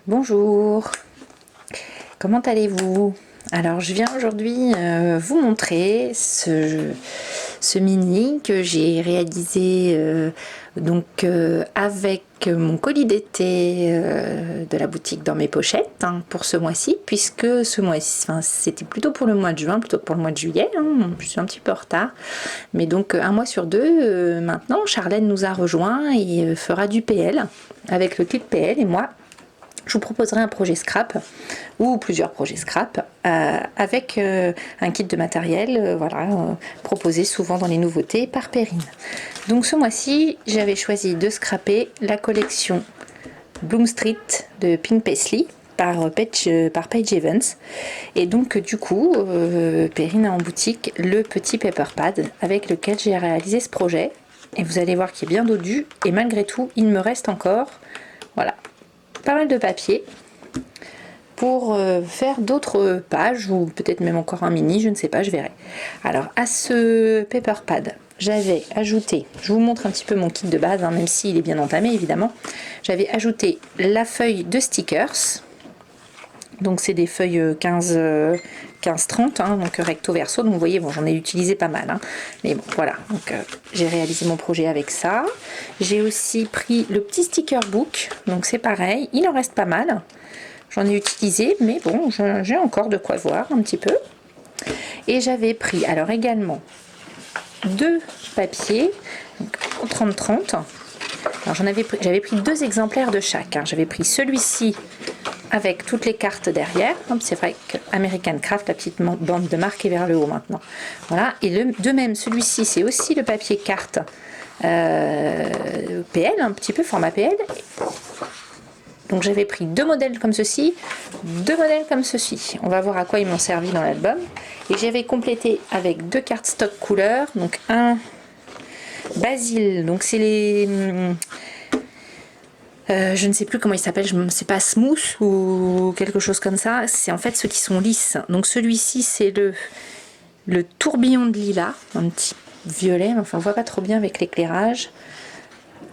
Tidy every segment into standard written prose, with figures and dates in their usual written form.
Bonjour, comment allez-vous? Alors je viens aujourd'hui vous montrer ce mini que j'ai réalisé avec mon colis d'été de la boutique Dans mes pochettes pour ce mois-ci, puisque ce mois-ci, c'était plutôt pour le mois de juin plutôt que pour le mois de juillet, je suis un petit peu en retard, mais donc un mois sur deux maintenant, Charlène nous a rejoint et fera du PL avec le kit PL, et moi je vous proposerai un projet scrap ou plusieurs projets scrap avec un kit de matériel proposé souvent dans les nouveautés par Perrine. Donc ce mois-ci, j'avais choisi de scraper la collection Bloom Street de Pink Paisley par Paige Evans. Et donc du coup, Perrine a en boutique le petit paper pad avec lequel j'ai réalisé ce projet. Et vous allez voir qu'il est bien dodu, et malgré tout, il me reste encore, voilà, pas mal de papier pour faire d'autres pages, ou peut-être même encore un mini, je ne sais pas, je verrai. Alors à ce paper pad, j'avais ajouté, je vous montre un petit peu mon kit de base, même s'il est bien entamé évidemment, j'avais ajouté la feuille de stickers, donc c'est des feuilles 15-30, donc recto verso, donc vous voyez, bon, j'en ai utilisé pas mal, mais bon voilà, donc j'ai réalisé mon projet avec ça. J'ai aussi pris le petit sticker book, donc c'est pareil, il en reste pas mal, j'en ai utilisé, mais bon, j'ai encore de quoi voir un petit peu. Et j'avais pris alors également deux papiers, donc 30-30, alors j'avais pris deux exemplaires de chaque, j'avais pris celui-ci avec toutes les cartes derrière, c'est vrai que American Craft, la petite bande de marque est vers le haut maintenant, voilà, et de même celui-ci c'est aussi le papier carte PL, un petit peu format PL, donc j'avais pris deux modèles comme ceci, deux modèles comme ceci, on va voir à quoi ils m'ont servi dans l'album, et j'avais complété avec deux cartes stock couleur, donc un Basil, donc c'est les... je ne sais plus comment il s'appelle, c'est pas smooth ou quelque chose comme ça, c'est en fait ceux qui sont lisses. Donc celui-ci c'est le tourbillon de lilas, un petit violet, mais enfin on voit pas trop bien avec l'éclairage.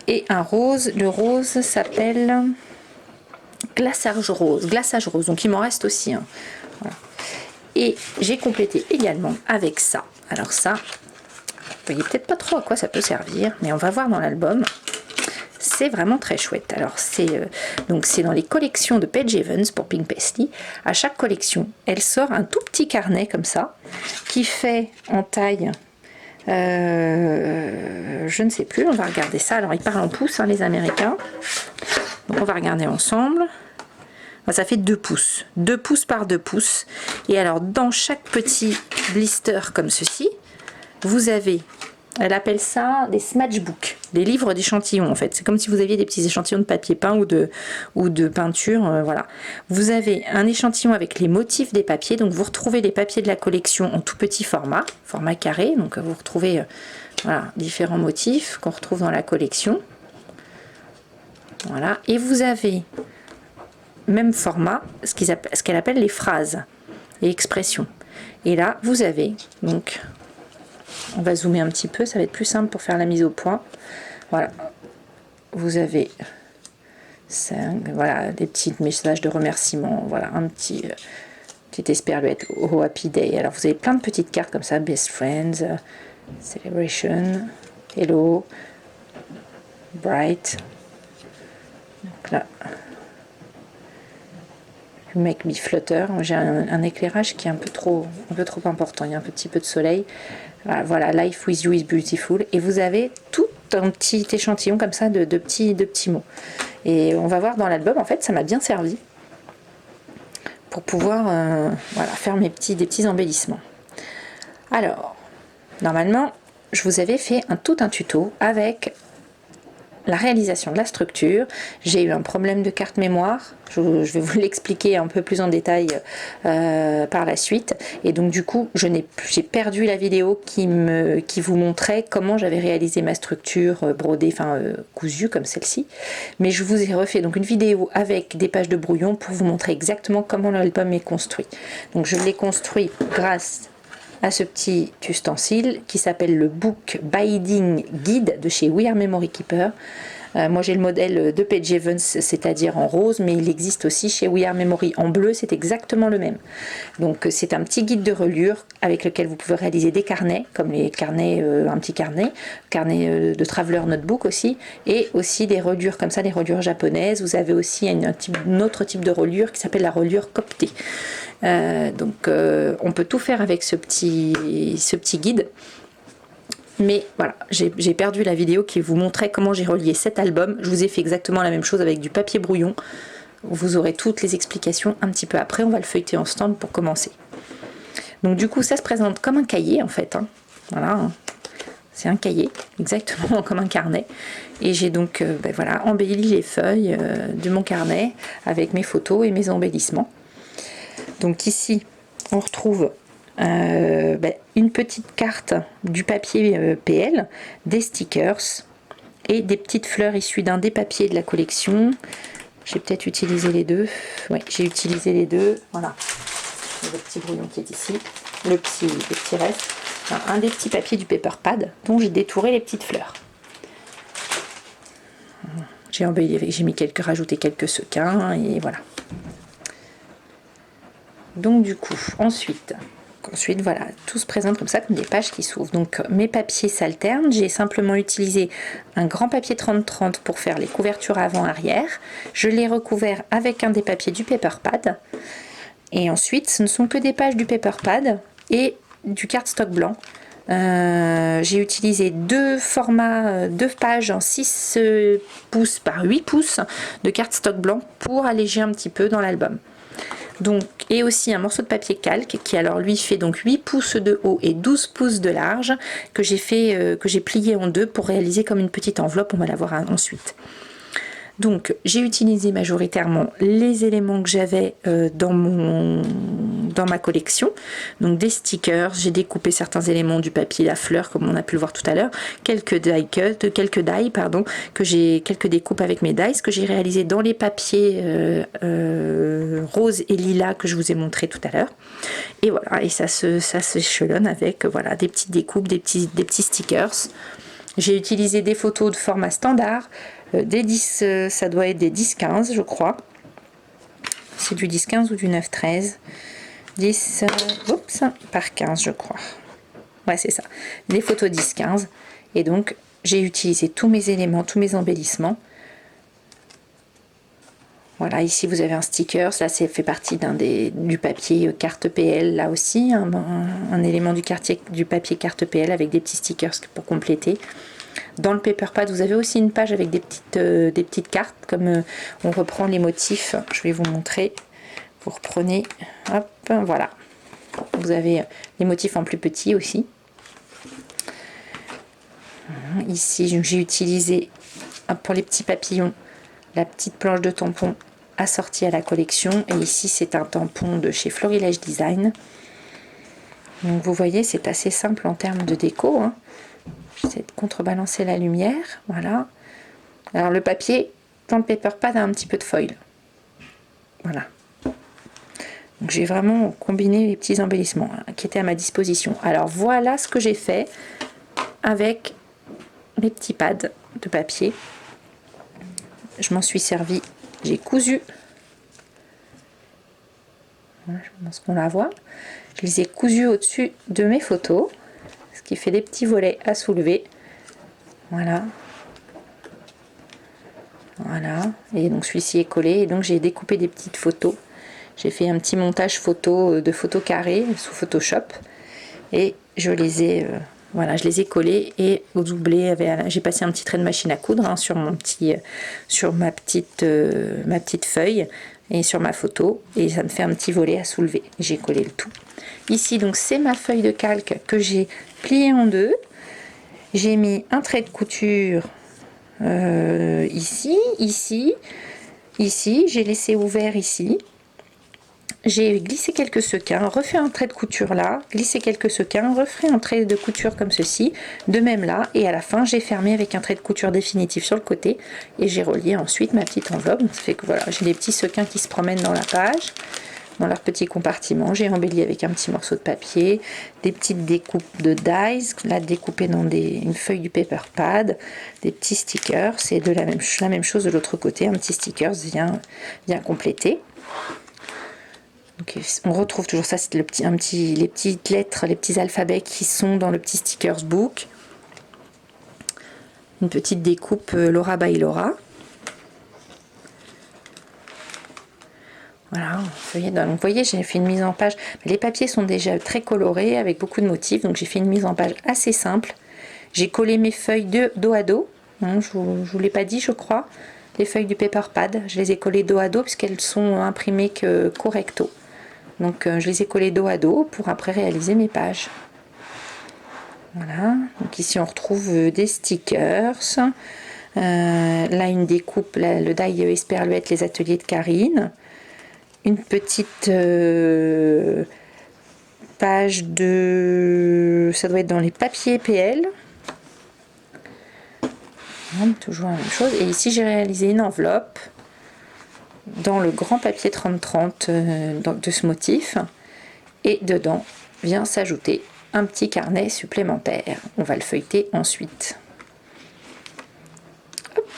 Et un rose, le rose s'appelle glaçage rose, donc il m'en reste aussi un. Voilà. Et j'ai complété également avec ça. Alors ça, vous voyez peut-être pas trop à quoi ça peut servir, mais on va voir dans l'album. C'est vraiment très chouette. Alors c'est dans les collections de Paige Evans pour Pink Paisley. À chaque collection, elle sort un tout petit carnet comme ça, qui fait en taille, je ne sais plus, on va regarder ça. Alors ils parlent en pouces, les Américains. Donc on va regarder ensemble. Ça fait 2 pouces. 2 pouces par 2 pouces. Et alors dans chaque petit blister comme ceci, vous avez... Elle appelle ça des Smashbooks, des livres d'échantillons en fait. C'est comme si vous aviez des petits échantillons de papier peint ou de peinture, voilà. Vous avez un échantillon avec les motifs des papiers, donc vous retrouvez les papiers de la collection en tout petit format carré, donc vous retrouvez voilà, différents motifs qu'on retrouve dans la collection. Voilà, et vous avez, même format, ce qu'elle appelle les phrases et expressions. Et là, vous avez donc... On va zoomer un petit peu, ça va être plus simple pour faire la mise au point. Voilà, vous avez voilà, des petits messages de remerciement, voilà, un petit esperluette au Happy Day. Alors vous avez plein de petites cartes comme ça, Best Friends, Celebration, Hello, Bright. Donc là, Make Me Flutter. J'ai un éclairage qui est un peu trop important, il y a un petit peu de soleil. Voilà, Life with You is Beautiful. Et vous avez tout un petit échantillon comme ça de petits mots. Et on va voir dans l'album, en fait, ça m'a bien servi pour pouvoir voilà, faire des petits embellissements. Alors, normalement, je vous avais fait tout un tuto avec la réalisation de la structure. J'ai eu un problème de carte mémoire, je vais vous l'expliquer un peu plus en détail par la suite, et donc du coup j'ai perdu la vidéo qui vous montrait comment j'avais réalisé ma structure brodée, cousue comme celle-ci, mais je vous ai refait donc une vidéo avec des pages de brouillon pour vous montrer exactement comment l'album est construit. Donc je l'ai construit grâce à ce petit ustensile qui s'appelle le Book Binding Guide de chez We Are Memory Keeper. Moi j'ai le modèle de Paige Evans, c'est-à-dire en rose, mais il existe aussi chez We Are Memory en bleu, c'est exactement le même. Donc c'est un petit guide de reliure avec lequel vous pouvez réaliser des carnets, comme les carnets, un petit carnet de Traveler Notebook aussi, et aussi des reliures comme ça, des reliures japonaises. Vous avez aussi un autre type de reliure qui s'appelle la reliure coptée. On peut tout faire avec ce petit guide. Mais voilà, j'ai perdu la vidéo qui vous montrait comment j'ai relié cet album. Je vous ai fait exactement la même chose avec du papier brouillon. Vous aurez toutes les explications un petit peu après. On va le feuilleter en stand pour commencer. Donc du coup, ça se présente comme un cahier en fait. Voilà, c'est un cahier, exactement comme un carnet. Et j'ai donc voilà, embelli les feuilles de mon carnet avec mes photos et mes embellissements. Donc ici, on retrouve une petite carte du papier PL, des stickers et des petites fleurs issues d'un des papiers de la collection. J'ai peut-être utilisé les deux. Oui, j'ai utilisé les deux. Voilà, le petit brouillon qui est ici, le petit reste. Enfin, un des petits papiers du paper pad dont j'ai détouré les petites fleurs. J'ai rajouté quelques sequins et voilà. Donc du coup, ensuite voilà, tout se présente comme ça, comme des pages qui s'ouvrent. Donc mes papiers s'alternent. J'ai simplement utilisé un grand papier 30-30 pour faire les couvertures avant-arrière. Je l'ai recouvert avec un des papiers du paper pad. Et ensuite, ce ne sont que des pages du paper pad et du cardstock blanc. J'ai utilisé deux pages en 6 pouces par 8 pouces de cardstock blanc pour alléger un petit peu dans l'album. Donc, et aussi un morceau de papier calque qui alors lui fait donc 8 pouces de haut et 12 pouces de large que j'ai plié en deux pour réaliser comme une petite enveloppe. On va la voir ensuite. Donc j'ai utilisé majoritairement les éléments que j'avais dans ma collection. Donc des stickers, j'ai découpé certains éléments du papier, la fleur comme on a pu le voir tout à l'heure, quelques die quelques découpes avec mes dies que j'ai réalisé dans les papiers rose et lilas que je vous ai montré tout à l'heure. Et voilà, et ça s'échelonne avec voilà des petites découpes, des petits stickers. J'ai utilisé des photos de format standard, des 10, ça doit être des 10-15 je crois. C'est du 10-15 ou du 9-13. 10 par 15 je crois. Ouais, c'est ça. Des photos 10-15. Et donc j'ai utilisé tous mes éléments, tous mes embellissements. Voilà, ici vous avez un sticker, là c'est fait partie du papier carte PL, là aussi, un élément du papier carte PL avec des petits stickers pour compléter. Dans le paper pad, vous avez aussi une page avec des petites cartes, comme on reprend les motifs, je vais vous montrer. Vous reprenez, hop, voilà. Vous avez les motifs en plus petit aussi. Ici, j'ai utilisé pour les petits papillons la petite planche de tampon assortie à la collection. Et ici, c'est un tampon de chez Florilège Design. Donc vous voyez, c'est assez simple en termes de déco. J'essaie de contrebalancer la lumière. Voilà. Alors le papier, dans le paper pad, a un petit peu de foil. Voilà. Donc j'ai vraiment combiné les petits embellissements qui étaient à ma disposition. Alors voilà ce que j'ai fait avec les petits pads de papier. Je m'en suis servi, j'ai cousu. Voilà, je pense qu'on la voit. Je les ai cousus au-dessus de mes photos, ce qui fait des petits volets à soulever. Voilà. Voilà. Et donc celui-ci est collé. Et donc j'ai découpé des petites photos. J'ai fait un petit montage photo de photos carrées sous Photoshop. Et je les ai collés et au doublé, j'ai passé un petit trait de machine à coudre sur ma petite feuille et sur ma photo, et ça me fait un petit volet à soulever. J'ai collé le tout. Ici donc c'est ma feuille de calque que j'ai pliée en deux. J'ai mis un trait de couture ici, j'ai laissé ouvert ici. J'ai glissé quelques sequins, refait un trait de couture là, glissé quelques sequins, refait un trait de couture comme ceci, de même là, et à la fin j'ai fermé avec un trait de couture définitif sur le côté, et j'ai relié ensuite ma petite enveloppe. Ça fait que voilà, j'ai des petits sequins qui se promènent dans la page. dans leur petit compartiment. J'ai embelli avec un petit morceau de papier, des petites découpes de dies, là découpées dans une feuille du paper pad, des petits stickers. C'est de la même chose de l'autre côté, un petit sticker vient compléter. Donc, on retrouve toujours ça, c'est les petites lettres, les petits alphabets qui sont dans le petit stickers book. Une petite découpe Laura by Laura. Voilà, donc vous voyez, j'ai fait une mise en page. Les papiers sont déjà très colorés avec beaucoup de motifs, donc j'ai fait une mise en page assez simple. J'ai collé mes feuilles dos à dos. Hein, je ne vous l'ai pas dit, je crois. Les feuilles du paper pad, je les ai collées dos à dos puisqu'elles sont imprimées correcto. Donc je les ai collées dos à dos pour après réaliser mes pages. Voilà, donc ici on retrouve des stickers. Là une découpe, le die Esperluette, les ateliers de Karine. Une petite page de... ça doit être dans les papiers PL. Toujours la même chose. Et ici j'ai réalisé une enveloppe dans le grand papier 30-30 de ce motif. Et dedans vient s'ajouter un petit carnet supplémentaire. On va le feuilleter ensuite. Hop.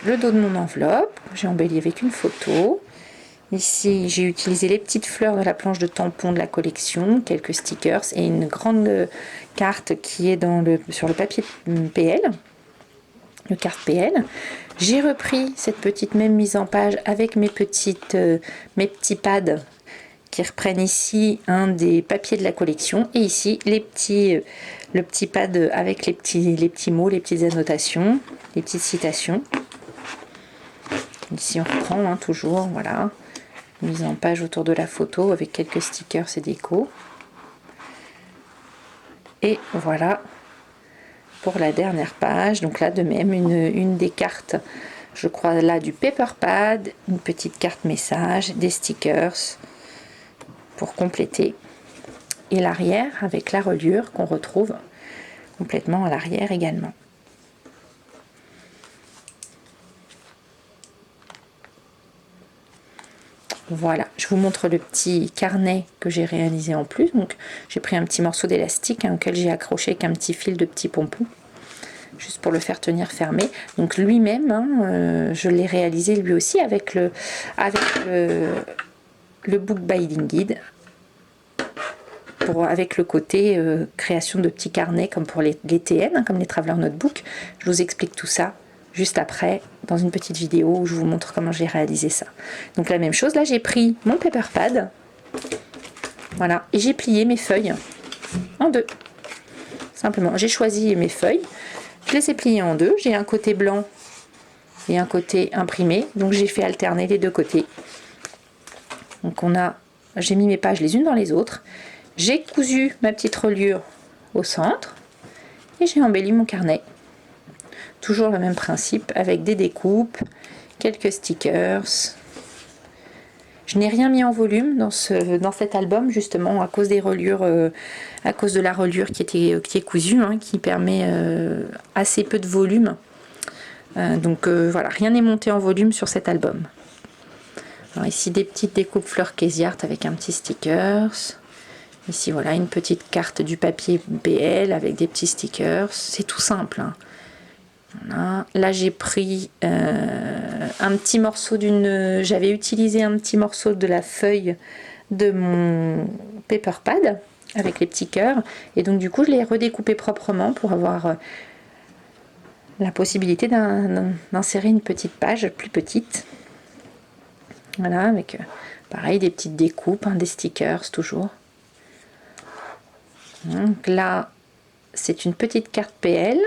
Le dos de mon enveloppe, j'ai embelli avec une photo. Ici, j'ai utilisé les petites fleurs de la planche de tampon de la collection, quelques stickers et une grande carte qui est sur le papier PL, le carte PL. J'ai repris cette petite même mise en page avec mes petits pads qui reprennent ici un des papiers de la collection et ici le petit pad avec les petits mots, les petites annotations, les petites citations. Ici on reprend toujours, voilà. Mise en page autour de la photo avec quelques stickers et déco. Et voilà pour la dernière page. Donc là de même une des cartes, je crois là du paper pad, une petite carte message, des stickers pour compléter. Et l'arrière avec la reliure qu'on retrouve complètement à l'arrière également. Voilà, je vous montre le petit carnet que j'ai réalisé en plus. Donc, j'ai pris un petit morceau d'élastique auquel j'ai accroché avec un petit fil de petit pompon, juste pour le faire tenir fermé. Donc lui-même, je l'ai réalisé lui aussi avec le book binding guide, avec le côté création de petits carnets comme pour les TN, comme les Traveler Notebook. Je vous explique tout ça juste après dans une petite vidéo où je vous montre comment j'ai réalisé ça. Donc la même chose, là j'ai pris mon paper pad, voilà, et j'ai plié mes feuilles en deux. Simplement, j'ai choisi mes feuilles, je les ai pliées en deux, j'ai un côté blanc et un côté imprimé, donc j'ai fait alterner les deux côtés. Donc j'ai mis mes pages les unes dans les autres, j'ai cousu ma petite reliure au centre et j'ai embelli mon carnet. Toujours le même principe avec des découpes, quelques stickers. Je n'ai rien mis en volume dans cet album justement à cause des reliures, à cause de la reliure qui est cousue, qui permet assez peu de volume. Donc voilà, rien n'est monté en volume sur cet album. Alors ici des petites découpes fleurs Casey-Art avec un petit stickers. Ici voilà une petite carte du papier PL avec des petits stickers. C'est tout simple. Voilà. Là j'ai pris un petit morceau j'avais utilisé un petit morceau de la feuille de mon paper pad avec les petits cœurs et donc du coup je l'ai redécoupé proprement pour avoir la possibilité d'insérer une petite page plus petite. Voilà, avec pareil des petites découpes, des stickers toujours. Donc là c'est une petite carte PL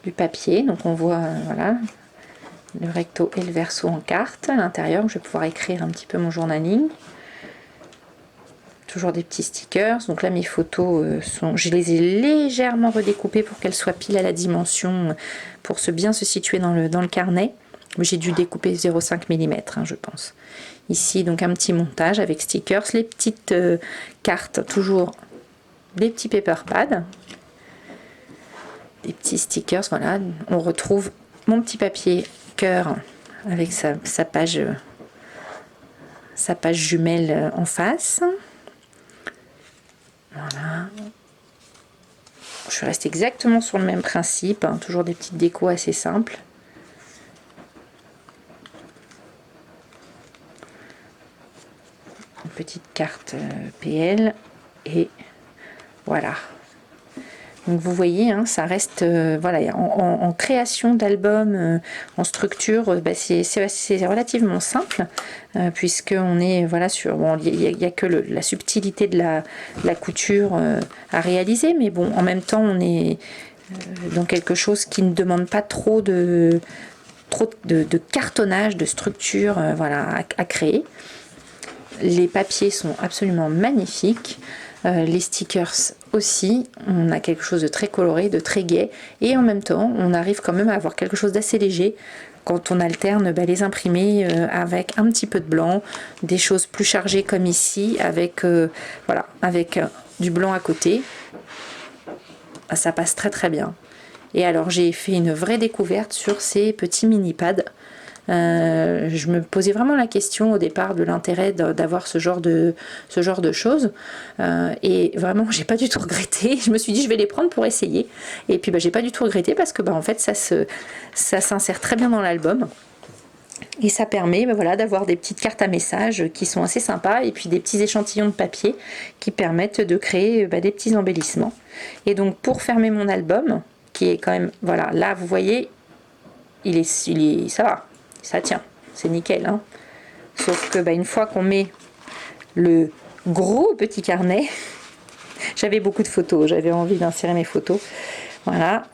du papier, donc on voit voilà le recto et le verso en carte à l'intérieur. Je vais pouvoir écrire un petit peu mon journaling. Toujours des petits stickers. Donc là mes photos je les ai légèrement redécoupées pour qu'elles soient pile à la dimension pour bien se situer dans le carnet. J'ai dû découper 0,5 mm je pense. Ici donc un petit montage avec stickers, les petites cartes, toujours des petits paper pads, des petits stickers. Voilà, on retrouve mon petit papier cœur avec sa page sa page jumelle en face. Voilà. Je suis restée exactement sur le même principe, hein, toujours des petites décos assez simples. Une petite carte PL et voilà. Donc vous voyez, hein, ça reste voilà, en création d'album, en structure, bah, c'est relativement simple, puisque on est voilà sur bon, il y a que la subtilité de la couture à réaliser, mais bon, en même temps, on est dans quelque chose qui ne demande pas trop de cartonnage, de structure, voilà, à créer. Les papiers sont absolument magnifiques. Les stickers aussi, on a quelque chose de très coloré, de très gai, et en même temps on arrive quand même à avoir quelque chose d'assez léger quand on alterne les imprimés avec un petit peu de blanc, des choses plus chargées comme ici avec voilà, avec du blanc à côté. Ça passe très très bien. Et alors j'ai fait une vraie découverte sur ces petits mini pads. Je me posais vraiment la question au départ de l'intérêt d'avoir ce genre de choses, et vraiment j'ai pas du tout regretté. Je me suis dit je vais les prendre pour essayer, et puis j'ai pas du tout regretté parce que en fait ça s'insère très bien dans l'album. Et ça permet voilà, d'avoir des petites cartes à messages qui sont assez sympas, et puis des petits échantillons de papier qui permettent de créer des petits embellissements. Et donc pour fermer mon album, qui est quand même, voilà, là vous voyez, il est ça va, ça tient, c'est nickel, hein. Sauf que une fois qu'on met le gros petit carnet, j'avais beaucoup de photos, j'avais envie d'insérer mes photos, voilà,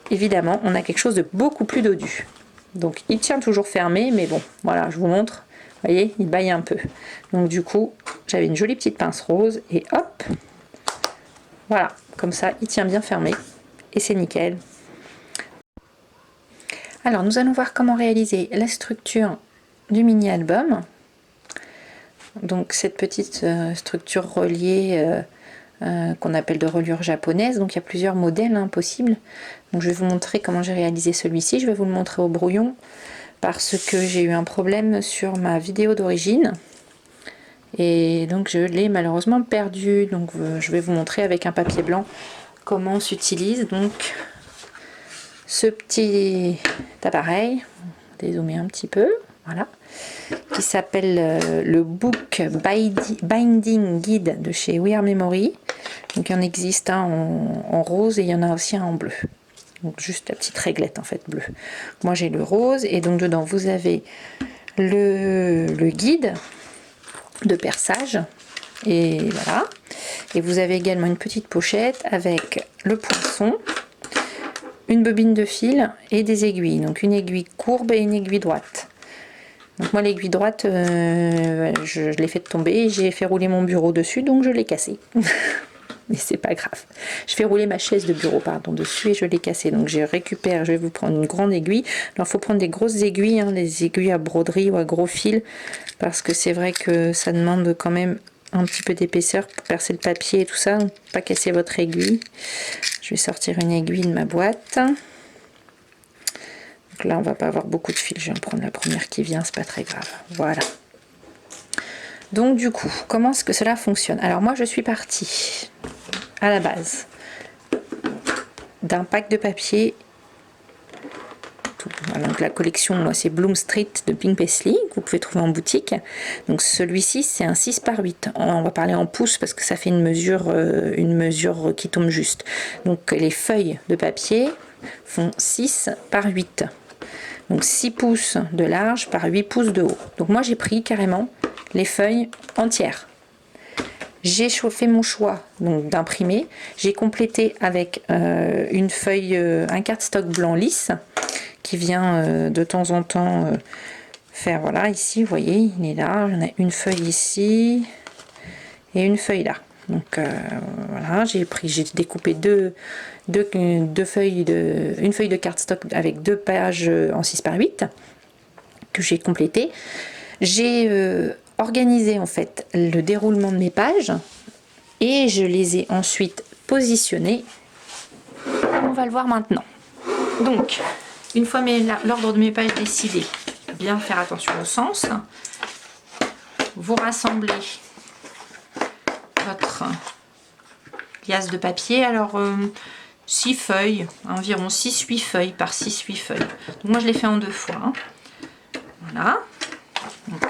évidemment on a quelque chose de beaucoup plus dodu. Donc il tient toujours fermé, mais bon, voilà, je vous montre, vous voyez, il baille un peu. Donc du coup, j'avais une jolie petite pince rose, et hop, voilà, comme ça il tient bien fermé, et c'est nickel. Alors nous allons voir comment réaliser la structure du mini album. Donc cette petite structure reliée qu'on appelle de reliure japonaise. Donc il y a plusieurs modèles possibles. Donc je vais vous montrer comment j'ai réalisé celui-ci. Je vais vous le montrer au brouillon parce que j'ai eu un problème sur ma vidéo d'origine. Et donc je l'ai malheureusement perdu. Donc je vais vous montrer avec un papier blanc comment on s'utilise. Donc ce petit appareil, dézoomer un petit peu, voilà, qui s'appelle le Book Binding Guide de chez We Are Memory. Donc il y en existe un en rose et il y en a aussi un en bleu. Donc juste la petite réglette en fait bleue. Moi j'ai le rose, et donc dedans vous avez le guide de perçage, et voilà. Et vous avez également une petite pochette avec le poinçon, une bobine de fil et des aiguilles. Donc une aiguille courbe et une aiguille droite. Donc moi l'aiguille droite, je l'ai fait tomber et j'ai fait rouler mon bureau dessus, donc je l'ai cassé. Mais c'est pas grave. Je fais rouler ma chaise de bureau dessus et je l'ai cassé. Donc je récupère, je vais vous prendre une grande aiguille. Alors il faut prendre des grosses aiguilles, des aiguilles à broderie ou à gros fil, parce que c'est vrai que ça demande quand même un petit peu d'épaisseur pour percer le papier et tout ça, donc pas casser votre aiguille. Je vais sortir une aiguille de ma boîte. Donc là on va pas avoir beaucoup de fil, je vais en prendre la première qui vient, c'est pas très grave. Voilà. Donc du coup, comment est-ce que cela fonctionne? Alors moi je suis partie à la base d'un pack de papier. Donc la collection, moi c'est Bloom Street de Pink Paisley, que vous pouvez trouver en boutique. Donc celui-ci c'est un 6 par 8. On va parler en pouces parce que ça fait une mesure qui tombe juste. Donc les feuilles de papier font 6 par 8. Donc 6 pouces de large par 8 pouces de haut. Donc moi j'ai pris carrément les feuilles entières. J'ai fait mon choix donc d'imprimer. J'ai complété avec une feuille, un cardstock blanc lisse qui vient de temps en temps faire, voilà, ici vous voyez il est là, j'en ai une feuille ici et une feuille là. Donc voilà, j'ai découpé une feuille de cardstock avec 2 pages en 6 par 8 que j'ai complété. J'ai organisé en fait le déroulement de mes pages et je les ai ensuite positionnées. On va le voir maintenant. Donc une fois l'ordre de mes pages décidé, bien faire attention au sens. vous rassemblez votre liasse de papier. Alors 6 feuilles, environ 6-8 feuilles par 6-8 feuilles. Donc moi je l'ai fait en 2 fois. Hein. Voilà. Donc,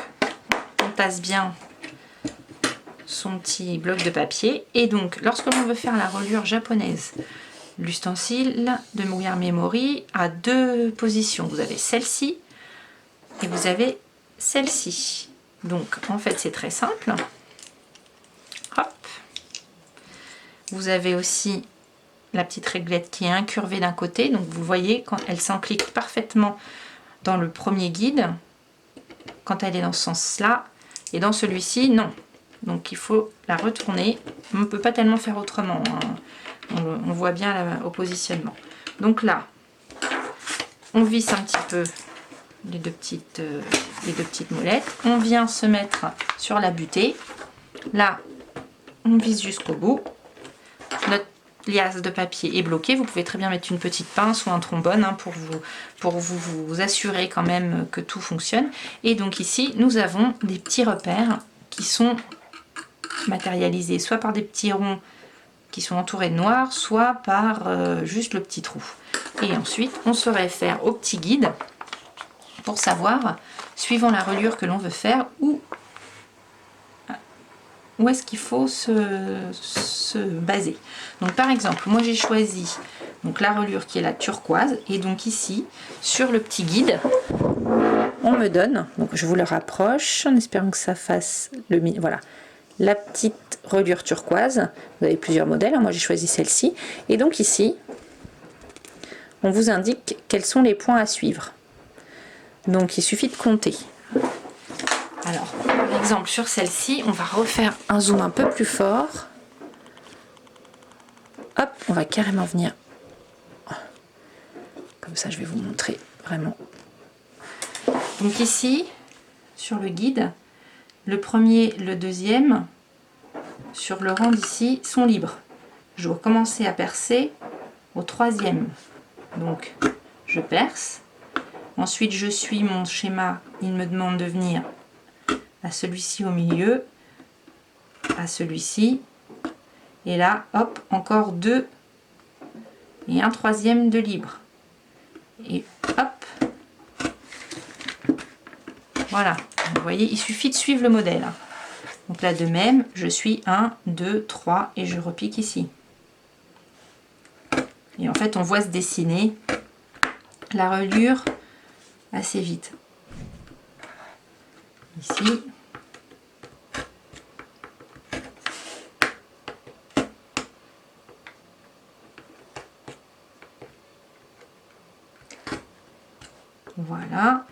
on tasse bien son petit bloc de papier. Et donc lorsque l'on veut faire la reliure japonaise, l'ustensile de Mouillard Memory a 2 positions. Vous avez celle-ci et vous avez celle-ci. Donc en fait c'est très simple. Hop. Vous avez aussi la petite réglette qui est incurvée d'un côté. Donc vous voyez quand elle s'enclique parfaitement dans le premier guide. Quand elle est dans ce sens-là. Et dans celui-ci, non. Donc il faut la retourner. On ne peut pas tellement faire autrement. Hein. On voit bien là, au positionnement. Donc là, on visse un petit peu les deux petites molettes. On vient se mettre sur la butée. Là, on visse jusqu'au bout. Notre liasse de papier est bloquée. Vous pouvez très bien mettre une petite pince ou un trombone hein, pour vous assurer quand même que tout fonctionne. Et donc ici, nous avons des petits repères qui sont matérialisés soit par des petits ronds qui sont entourés de noir, soit par juste le petit trou. Et ensuite, on se réfère au petit guide pour savoir, suivant la reliure que l'on veut faire, où est-ce qu'il faut se baser. Donc par exemple, moi j'ai choisi donc, la reliure qui est la turquoise, et donc ici, sur le petit guide, on me donne, donc je vous le rapproche en espérant que ça fasse le milieu, voilà, la petite reliure turquoise. Vous avez plusieurs modèles, hein, moi j'ai choisi celle-ci, et donc ici, on vous indique quels sont les points à suivre. Donc il suffit de compter. Alors, par exemple, sur celle-ci, on va refaire un zoom un peu plus fort. Hop, on va carrément venir. Comme ça, je vais vous montrer vraiment. Donc ici, sur le guide, le premier, le deuxième, sur le rang d'ici, sont libres. Je dois commencer à percer au troisième. Donc, je perce. Ensuite, je suis mon schéma. Il me demande de venir à celui-ci au milieu, à celui-ci, et là, hop, encore 2 et un troisième de libre. Et hop, voilà, vous voyez, il suffit de suivre le modèle. Donc là, de même, je suis 1, 2, 3 et je repique ici. Et en fait, on voit se dessiner la reliure assez vite. Ici. Voilà.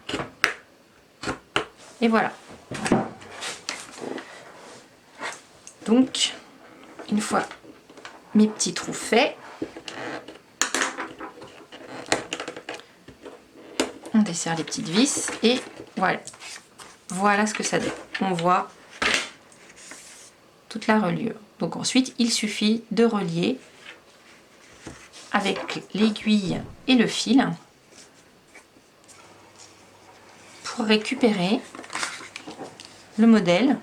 Et voilà. Donc, une fois mes petits trous faits, on desserre les petites vis et voilà. Voilà ce que ça donne. On voit toute la reliure. Donc ensuite, il suffit de relier avec l'aiguille et le fil pour récupérer le modèle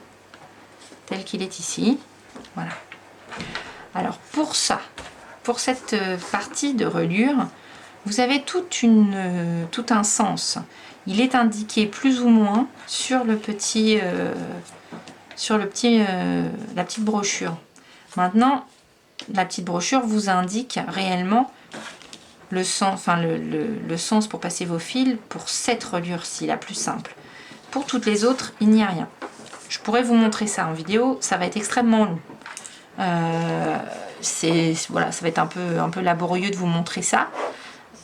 tel qu'il est ici. Voilà. Alors pour ça, pour cette partie de reliure, vous avez tout un sens. Il est indiqué plus ou moins sur la petite brochure. Maintenant, la petite brochure vous indique réellement le sens, enfin le sens pour passer vos fils pour cette reliure-ci, la plus simple. Pour toutes les autres, il n'y a rien. Je pourrais vous montrer ça en vidéo, ça va être extrêmement long. Voilà, ça va être un peu laborieux de vous montrer ça.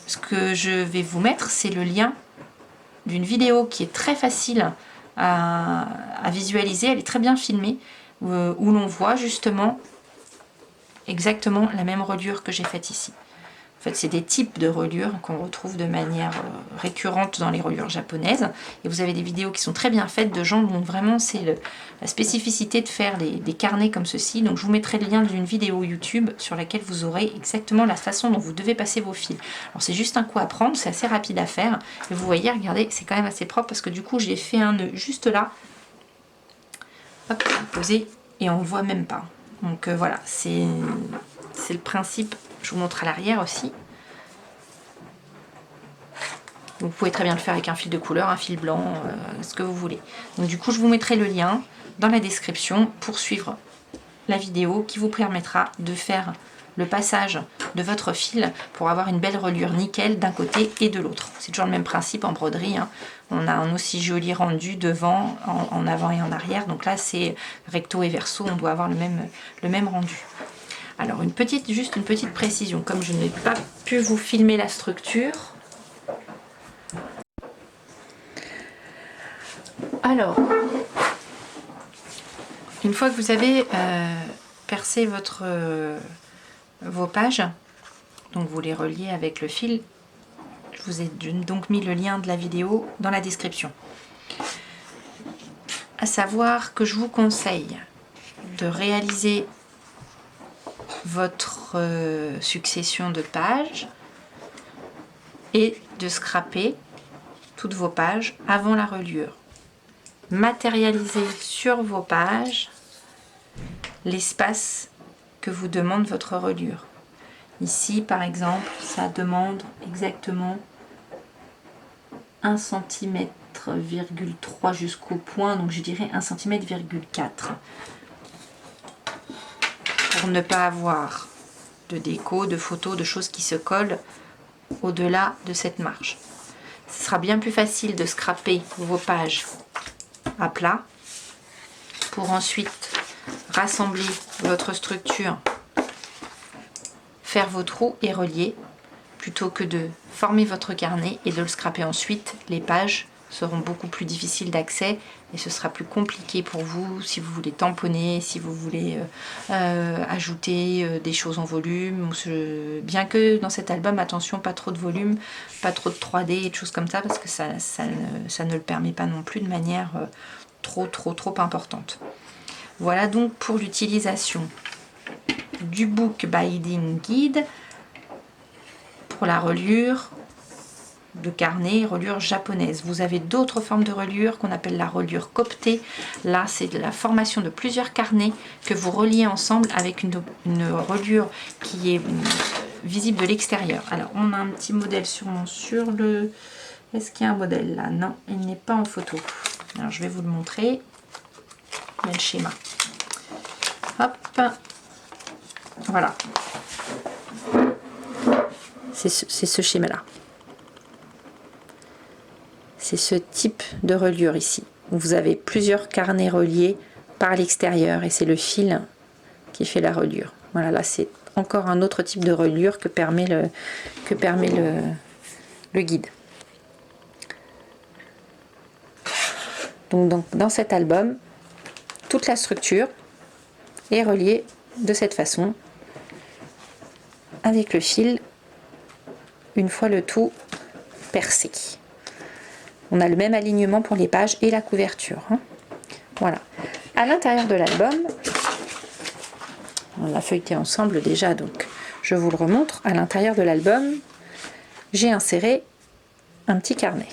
Ce que je vais vous mettre, c'est le lien d'une vidéo qui est très facile à visualiser. Elle est très bien filmée, où l'on voit justement exactement la même reliure que j'ai faite ici. En fait, c'est des types de reliures qu'on retrouve de manière récurrente dans les reliures japonaises. Et vous avez des vidéos qui sont très bien faites de gens dont vraiment c'est la spécificité de faire des carnets comme ceci. Donc je vous mettrai le lien d'une vidéo YouTube sur laquelle vous aurez exactement la façon dont vous devez passer vos fils. Alors c'est juste un coup à prendre, c'est assez rapide à faire. Et vous voyez, regardez, c'est quand même assez propre parce que du coup j'ai fait un nœud juste là. hop, posé et on ne voit même pas. Donc voilà, c'est le principe. Je vous montre à l'arrière aussi. Vous pouvez très bien le faire avec un fil de couleur, un fil blanc, ce que vous voulez. Donc du coup, je vous mettrai le lien dans la description pour suivre la vidéo qui vous permettra de faire le passage de votre fil pour avoir une belle reliure nickel d'un côté et de l'autre. C'est toujours le même principe en broderie, hein. On a un aussi joli rendu devant, en avant et en arrière. Donc là, c'est recto et verso, on doit avoir le même rendu. Alors, juste une petite précision, comme je n'ai pas pu vous filmer la structure. Alors, une fois que vous avez percé vos pages, donc vous les reliez avec le fil, je vous ai donc mis le lien de la vidéo dans la description. À savoir que je vous conseille de réaliser votre succession de pages et de scraper toutes vos pages avant la reliure. Matérialiser sur vos pages l'espace que vous demande votre reliure. Ici, par exemple, ça demande exactement 1 cm,3 cm jusqu'au point, donc je dirais 1 cm,4 cm. Pour ne pas avoir de déco, de photos, de choses qui se collent au-delà de cette marge. Ce sera bien plus facile de scraper vos pages à plat pour ensuite rassembler votre structure, faire vos trous et relier, plutôt que de former votre carnet et de le scraper ensuite. Les pages seront beaucoup plus difficiles d'accès et ce sera plus compliqué pour vous si vous voulez tamponner, si vous voulez ajouter des choses en volume. Bien que dans cet album, attention, pas trop de volume, pas trop de 3D et de choses comme ça, parce que ça ne le permet pas non plus de manière trop importante. Voilà donc pour l'utilisation du Book Binding Guide pour la reliure de carnet, reliure japonaise. Vous avez d'autres formes de reliure qu'on appelle la reliure coptée. Là, c'est de la formation de plusieurs carnets que vous reliez ensemble avec une reliure qui est visible de l'extérieur. Alors, on a un petit modèle sûrement sur le... Est-ce qu'il y a un modèle là? Non, il n'est pas en photo. Alors, je vais vous le montrer. Il y a le schéma. Hop. Voilà. C'est ce schéma-là. C'est ce type de reliure ici. Vous avez plusieurs carnets reliés par l'extérieur et c'est le fil qui fait la reliure. Voilà, là c'est encore un autre type de reliure que permet le guide. Donc dans cet album, toute la structure est reliée de cette façon avec le fil une fois le tout percé. On a le même alignement pour les pages et la couverture. Voilà. À l'intérieur de l'album, on l'a feuilleté ensemble déjà, donc je vous le remontre. À l'intérieur de l'album, j'ai inséré un petit carnet.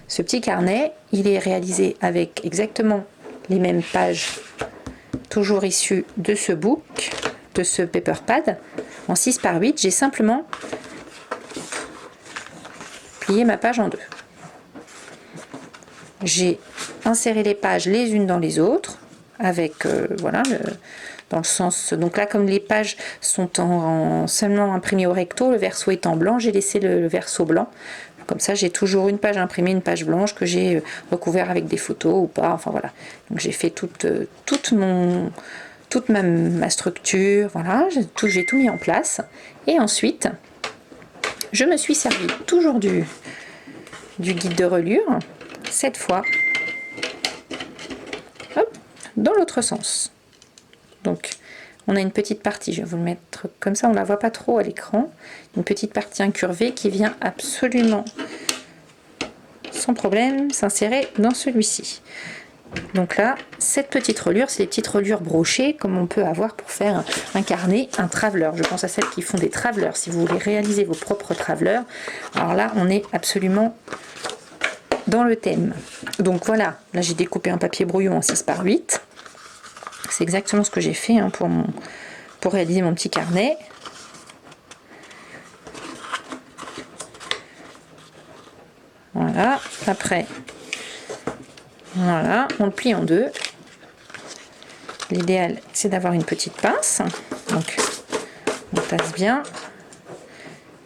Ce petit carnet, il est réalisé avec exactement les mêmes pages, toujours issues de ce book, de ce paper pad, en 6 par 8. J'ai simplement plié ma page en deux. J'ai inséré les pages les unes dans les autres, avec, voilà, dans le sens... Donc là, comme les pages sont seulement imprimées au recto, le verso est en blanc, j'ai laissé le verso blanc. Comme ça, j'ai toujours une page imprimée, une page blanche que j'ai recouvert avec des photos ou pas. Enfin voilà. Donc j'ai fait toute ma structure. Voilà, j'ai tout mis en place. Et ensuite, je me suis servi toujours du guide de reliure. Cette fois, hop, dans l'autre sens. Donc, on a une petite partie, je vais vous le mettre comme ça, on ne la voit pas trop à l'écran, une petite partie incurvée qui vient absolument, sans problème, s'insérer dans celui-ci. Donc là, cette petite reliure, c'est des petites reliures brochées, comme on peut avoir pour faire un carnet, un traveler. Je pense à celles qui font des travelers, si vous voulez réaliser vos propres travelers. Alors là, on est absolument dans le thème. Donc voilà, là j'ai découpé un papier brouillon en 6 par 8. C'est exactement ce que j'ai fait hein, pour réaliser mon petit carnet. Voilà, après, voilà, on le plie en deux. L'idéal, c'est d'avoir une petite pince. Donc, on passe bien.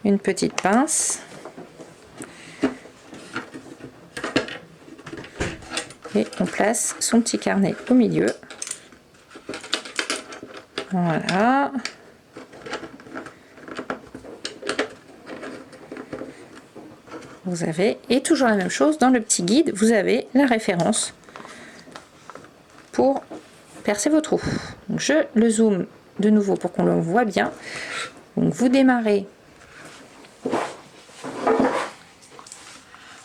Une petite pince. Et on place son petit carnet au milieu. Voilà. Vous avez, et toujours la même chose, dans le petit guide, vous avez la référence pour percer vos trous. Donc je le zoome de nouveau pour qu'on le voit bien. Donc vous démarrez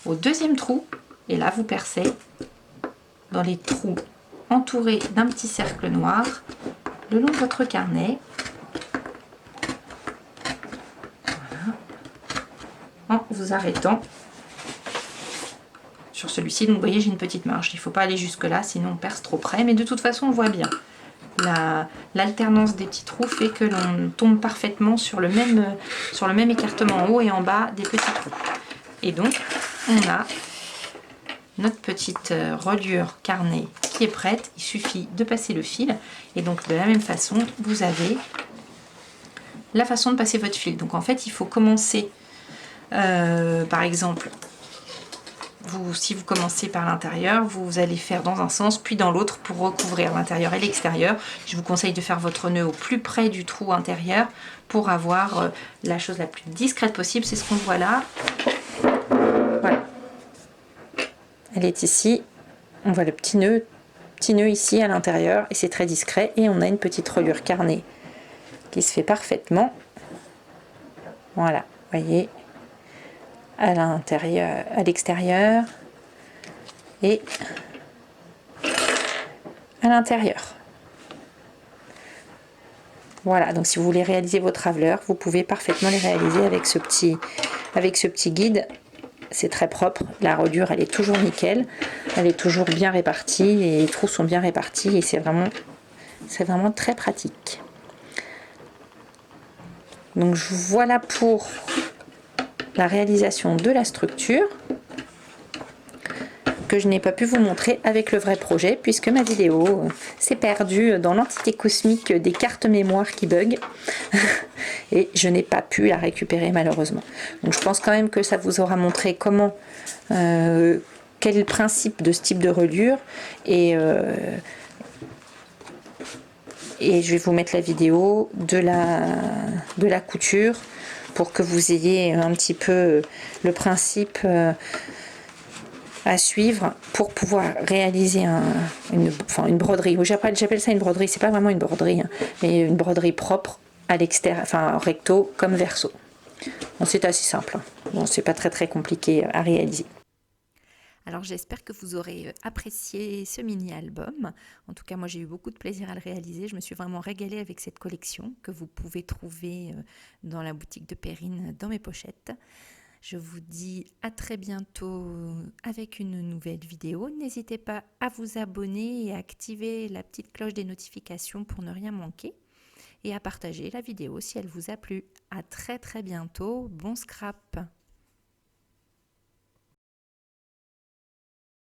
au deuxième trou et là vous percez dans les trous entourés d'un petit cercle noir le long de votre carnet. Voilà. En vous arrêtant sur celui-ci. Donc vous voyez, j'ai une petite marge. Il ne faut pas aller jusque là, sinon on perce trop près. Mais de toute façon, on voit bien. L'alternance des petits trous fait que l'on tombe parfaitement sur le même écartement en haut et en bas des petits trous. Et donc, on a notre petite reliure carnet qui est prête. Il suffit de passer le fil. Et donc, de la même façon, vous avez la façon de passer votre fil. Donc, en fait, il faut commencer, par exemple, si vous commencez par l'intérieur, vous allez faire dans un sens puis dans l'autre pour recouvrir l'intérieur et l'extérieur. Je vous conseille de faire votre nœud au plus près du trou intérieur pour avoir la chose la plus discrète possible. C'est ce qu'on voit là. Voilà. Elle est ici. On voit le petit nœud ici à l'intérieur et c'est très discret. Et on a une petite reliure carnet qui se fait parfaitement. Voilà, vous voyez. À l'intérieur, à l'extérieur et à l'intérieur. Voilà, donc si vous voulez réaliser vos travelers, vous pouvez parfaitement les réaliser avec ce petit guide. C'est très propre, la reliure elle est toujours nickel, elle est toujours bien répartie et les trous sont bien répartis et c'est vraiment très pratique. Donc voilà pour la réalisation de la structure que je n'ai pas pu vous montrer avec le vrai projet puisque ma vidéo s'est perdue dans l'entité cosmique des cartes mémoire qui bug et je n'ai pas pu la récupérer malheureusement. Donc je pense quand même que ça vous aura montré comment quel est le principe de ce type de reliure et je vais vous mettre la vidéo de la couture pour que vous ayez un petit peu le principe à suivre pour pouvoir réaliser une broderie. J'appelle ça une broderie, c'est pas vraiment une broderie, hein, mais une broderie propre à l'extérieur, enfin recto comme verso. Bon, c'est assez simple, hein. Bon, c'est pas très compliqué à réaliser. Alors j'espère que vous aurez apprécié ce mini-album. En tout cas, moi j'ai eu beaucoup de plaisir à le réaliser. Je me suis vraiment régalée avec cette collection que vous pouvez trouver dans la boutique de Perrine dans mes pochettes. Je vous dis à très bientôt avec une nouvelle vidéo. N'hésitez pas à vous abonner et à activer la petite cloche des notifications pour ne rien manquer. Et à partager la vidéo si elle vous a plu. À très bientôt. Bon scrap!